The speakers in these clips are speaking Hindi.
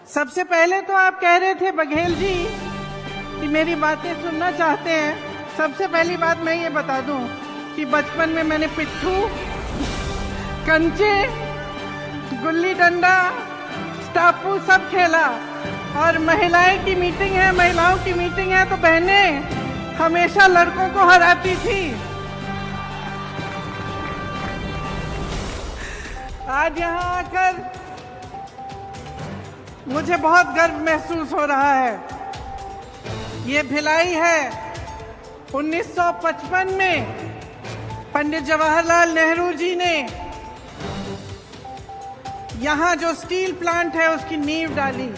सबसे पहले तो आप कह रहे थे बघेल जी कि मेरी बातें सुनना चाहते हैं। सबसे पहली बात मैं ये बता दूं कि बचपन में मैंने पिट्ठू, कंचे, गुल्ली डंडा, स्टापू सब खेला। और महिलाओं की मीटिंग है तो बहनें हमेशा लड़कों को हराती थी। आज यहाँ आकर मुझे बहुत गर्व महसूस हो रहा है। ये भिलाई है 1955 में पंडित जवाहरलाल नेहरू जी ने यहाँ जो स्टील प्लांट है उसकी नींव डाली।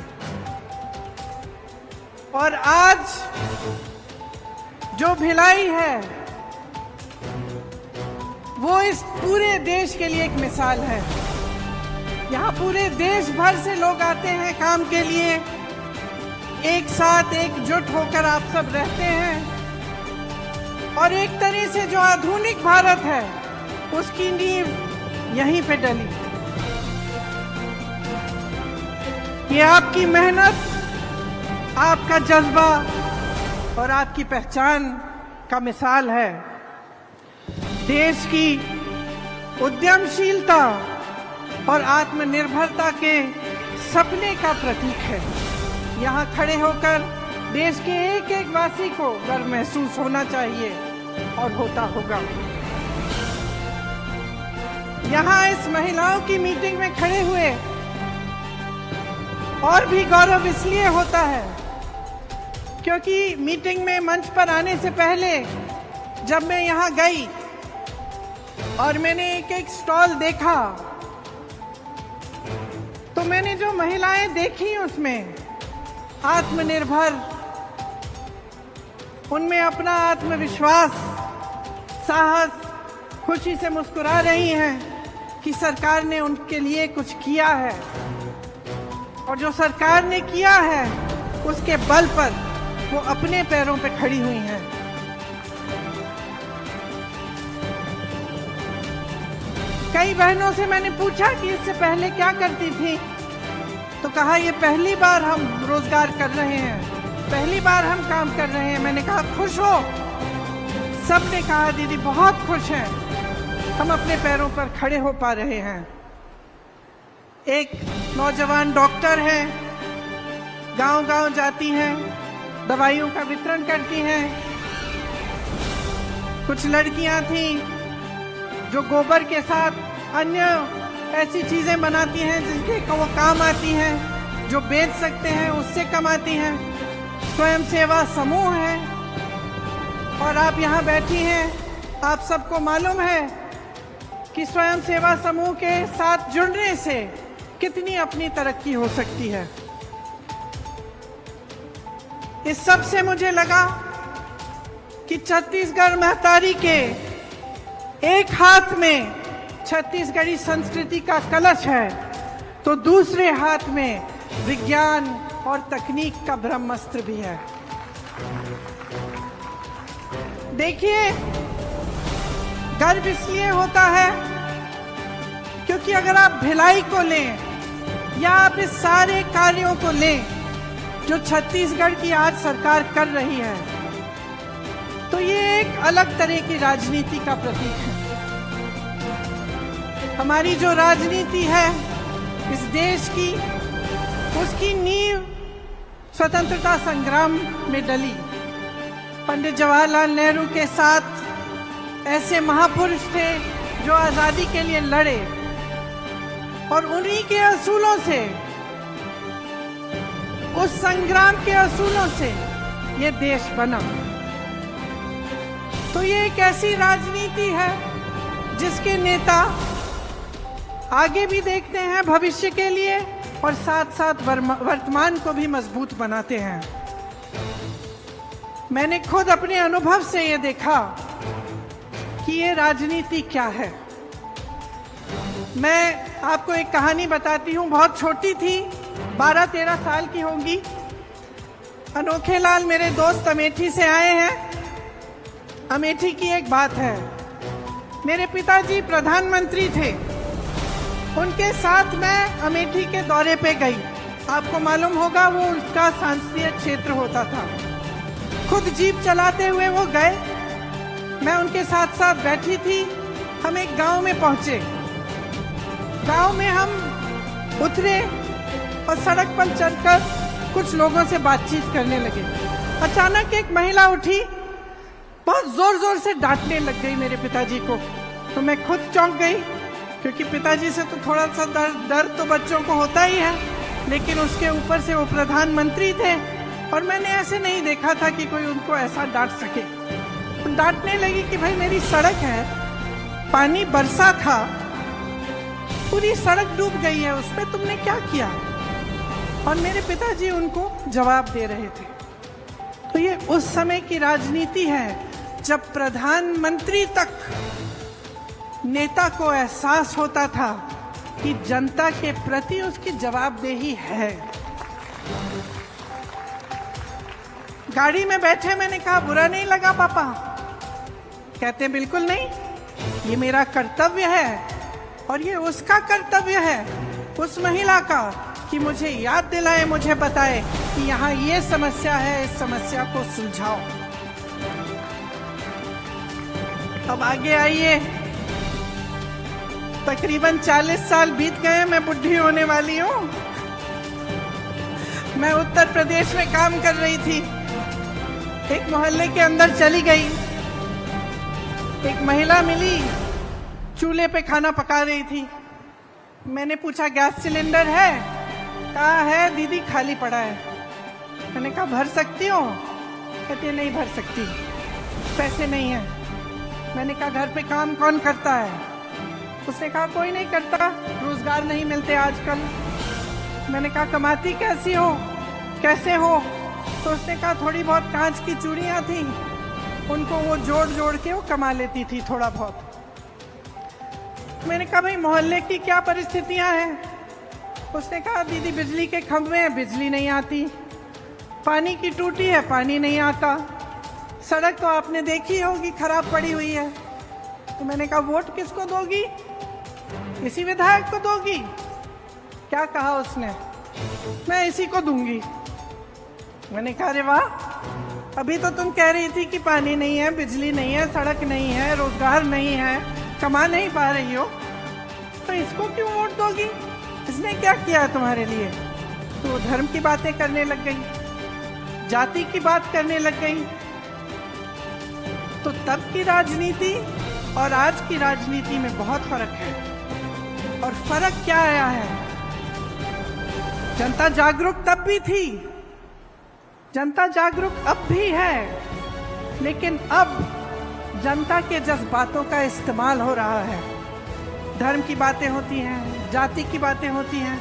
और आज जो भिलाई है वो इस पूरे देश के लिए एक मिसाल है। यहाँ पूरे देश भर से लोग आते हैं काम के लिए, एक साथ एकजुट होकर आप सब रहते हैं। और एक तरह से जो आधुनिक भारत है उसकी नींव यहीं पे डली। ये आपकी मेहनत, आपका जज्बा और आपकी पहचान का मिसाल है। देश की उद्यमशीलता और आत्मनिर्भरता के सपने का प्रतीक है। यहाँ खड़े होकर देश के एक एक वासी को गर्व महसूस होना चाहिए और होता होगा। यहाँ इस महिलाओं की मीटिंग में खड़े हुए और भी गौरव इसलिए होता है क्योंकि मीटिंग में मंच पर आने से पहले जब मैं यहाँ गई और मैंने एक एक स्टॉल देखा तो मैंने जो महिलाएं देखी उसमें आत्मनिर्भर, उनमें अपना आत्मविश्वास, साहस, खुशी से मुस्कुरा रही हैं कि सरकार ने उनके लिए कुछ किया है। और जो सरकार ने किया है उसके बल पर वो अपने पैरों पे खड़ी हुई हैं। कई बहनों से मैंने पूछा कि इससे पहले क्या करती थी, तो कहा ये पहली बार हम रोजगार कर रहे हैं, पहली बार हम काम कर रहे हैं। मैंने कहा खुश हो? सबने कहा दीदी बहुत खुश हैं, हम अपने पैरों पर खड़े हो पा रहे हैं। एक नौजवान डॉक्टर है, गांव-गांव जाती हैं, दवाइयों का वितरण करती हैं। कुछ लड़कियां थी जो गोबर के साथ अन्य ऐसी चीजें बनाती हैं जिनके वो काम आती हैं, जो बेच सकते हैं उससे कमाती हैं। स्वयं सेवा समूह है और आप यहाँ बैठी हैं। आप सबको मालूम है कि स्वयं सेवा समूह के साथ जुड़ने से कितनी अपनी तरक्की हो सकती है। इस सब से मुझे लगा कि छत्तीसगढ़ महतारी के एक हाथ में छत्तीसगढ़ी संस्कृति का कलश है तो दूसरे हाथ में विज्ञान और तकनीक का ब्रह्मास्त्र भी है। देखिए, गर्व इसलिए होता है क्योंकि अगर आप भिलाई को लें या आप इस सारे कार्यों को लें जो छत्तीसगढ़ की आज सरकार कर रही है, तो ये एक अलग तरह की राजनीति का प्रतीक है। हमारी जो राजनीति है इस देश की, उसकी नींव स्वतंत्रता संग्राम में डली। पंडित जवाहरलाल नेहरू के साथ ऐसे महापुरुष थे जो आजादी के लिए लड़े और उन्हीं के असूलों से, उस संग्राम के असूलों से ये देश बना। तो ये एक ऐसी राजनीति है जिसके नेता आगे भी देखते हैं भविष्य के लिए और साथ साथ वर्तमान को भी मजबूत बनाते हैं। मैंने खुद अपने अनुभव से ये देखा कि ये राजनीति क्या है। मैं आपको एक कहानी बताती हूँ। बहुत छोटी थी, 12-13 साल की होंगी। अनोखे लाल मेरे दोस्त अमेठी से आए हैं। अमेठी की एक बात है, मेरे पिताजी प्रधानमंत्री थे, उनके साथ मैं अमेठी के दौरे पे गई। आपको मालूम होगा वो उसका सांसदीय क्षेत्र होता था। खुद जीप चलाते हुए वो गए, मैं उनके साथ साथ बैठी थी। हम एक गांव में पहुंचे। गांव में हम उतरे और सड़क पर चलकर कुछ लोगों से बातचीत करने लगे। अचानक एक महिला उठी, बहुत जोर जोर से डांटने लग गई मेरे पिताजी को। तो मैं खुद चौंक गई, क्योंकि पिताजी से तो थोड़ा सा डर तो बच्चों को होता ही है, लेकिन उसके ऊपर से वो प्रधानमंत्री थे और मैंने ऐसे नहीं देखा था कि कोई उनको ऐसा डांट सके। डांटने लगी कि भाई मेरी सड़क है, पानी बरसा था, पूरी सड़क डूब गई है, उसमें तुमने क्या किया? और मेरे पिताजी उनको जवाब दे रहे थे। तो ये उस समय की राजनीति है जब प्रधानमंत्री तक नेता को एहसास होता था कि जनता के प्रति उसकी जवाबदेही है। गाड़ी में बैठे मैंने कहा बुरा नहीं लगा पापा? कहते बिल्कुल नहीं, ये मेरा कर्तव्य है और ये उसका कर्तव्य है, उस महिला का, कि मुझे याद दिलाए, मुझे बताए कि यहाँ ये समस्या है, इस समस्या को सुलझाओ। अब आगे आइए, तकरीबन 40 साल बीत गए, मैं बुढ़ी होने वाली हूँ। मैं उत्तर प्रदेश में काम कर रही थी। एक मोहल्ले के अंदर चली गई, एक महिला मिली, चूल्हे पे खाना पका रही थी। मैंने पूछा गैस सिलेंडर है? कहा है दीदी, खाली पड़ा है। मैंने कहा भर सकती हो? कहती नहीं भर सकती, पैसे नहीं है। मैंने कहा घर पे काम कौन करता है? उसने कहा कोई नहीं करता, रोजगार नहीं मिलते आजकल। मैंने कहा कमाती कैसी हो, कैसे हो? तो उसने कहा थोड़ी बहुत कांच की चूड़ियां थी, उनको वो जोड़ जोड़ के वो कमा लेती थी थोड़ा बहुत। मैंने कहा भाई मोहल्ले की क्या परिस्थितियां हैं? उसने कहा दीदी बिजली के खंभे हैं, बिजली नहीं आती, पानी की टूटी है, पानी नहीं आता, सड़क तो आपने देखी होगी खराब पड़ी हुई है। तो मैंने कहा वोट किसको दोगी? इसी विधायक को दोगी? क्या कहा उसने? मैं इसी को दूंगी। मैंने कहा अरे वाह, अभी तो तुम कह रही थी कि पानी नहीं है, बिजली नहीं है, सड़क नहीं है, रोजगार नहीं है, कमा नहीं पा रही हो, तो इसको क्यों वोट दोगी? इसने क्या किया है तुम्हारे लिए? तो धर्म की बातें करने लग गई, जाति की बात करने लग गई। तो तब की राजनीति और आज की राजनीति में बहुत फर्क है। और फर्क क्या आया है? जनता जागरूक तब भी थी, जनता जागरूक अब भी है, लेकिन अब जनता के जज्बातों का इस्तेमाल हो रहा है। धर्म की बातें होती हैं, जाति की बातें होती हैं,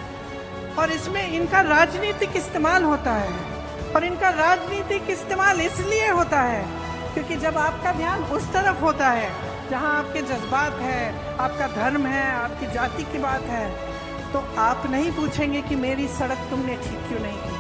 और इसमें इनका राजनीतिक इस्तेमाल होता है। और इनका राजनीतिक इस्तेमाल इसलिए होता है क्योंकि जब आपका ध्यान उस तरफ होता है जहां आपके जज्बात है, आपका धर्म है, आपकी जाति की बात है, तो आप नहीं पूछेंगे कि मेरी सड़क तुमने ठीक क्यों नहीं की।